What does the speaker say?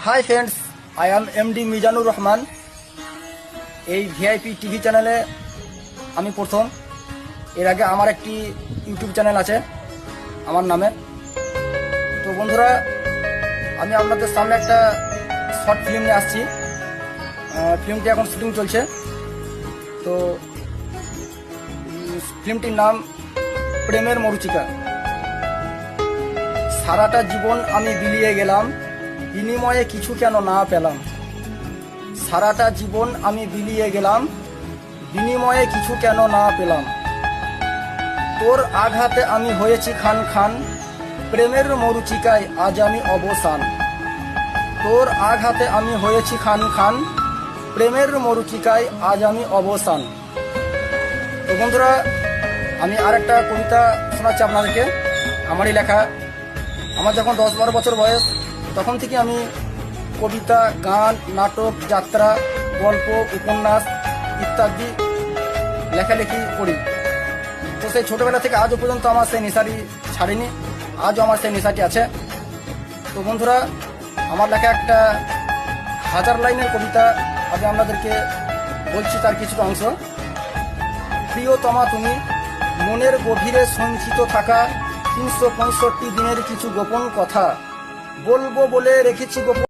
Hi friends, I am MD Mizanur Rahman. এই VIP TV চ্যানেলে আমি প্রথম। এর আগে আমার একটি ইউটিউব চ্যানেল আছে আমার নামে। তো বন্ধুরা, আমি আপনাদের সামনে একটা শর্ট ফিল্ম নিয়ে আসছি। ফিল্মটি এখন শুটিং চলছে। তো ফিল্মটির নাম প্রেমের মরুচিকা। সারাটা জীবন আমি বিলিয়ে গেলাম, বিনিময়ে কিছু কেন না পেলাম। সারাটা জীবন আমি বিলিয়ে গেলাম, বিনিময়ে কিছু কেন না পেলাম। তোর আঘাতে আমি হয়েছি খান খান, প্রেমের মরুচিকায় আজ আমি অবসান। তোর আঘাতে আমি হয়েছি খান খান, প্রেমের মরুচিকায় আজ আমি অবসান। তো বন্ধুরা, আমি আর একটা কবিতা শোনাচ্ছি আপনাদেরকে, আমারই লেখা। আমার যখন 10-12 বছর বয়স, তখন থেকে আমি কবিতা, গান, নাটক, যাত্রা, গল্প, উপন্যাস ইত্যাদি লেখালেখি করি। তো সেই ছোটবেলা থেকে আজও পর্যন্ত আমার সেই নেশাটি ছাড়েনি, আজও আমার সেই নেশাটি আছে। তো বন্ধুরা, আমার লেখা একটা 1000 লাইনের কবিতা আমি আপনাদেরকে বলছি, তার কিছুটা অংশ। প্রিয়তমা তুমি, মনের গভীরে সঞ্চিত থাকা 365 দিনের কিছু গোপন কথা বলবো বলে রেখেছি গোপন।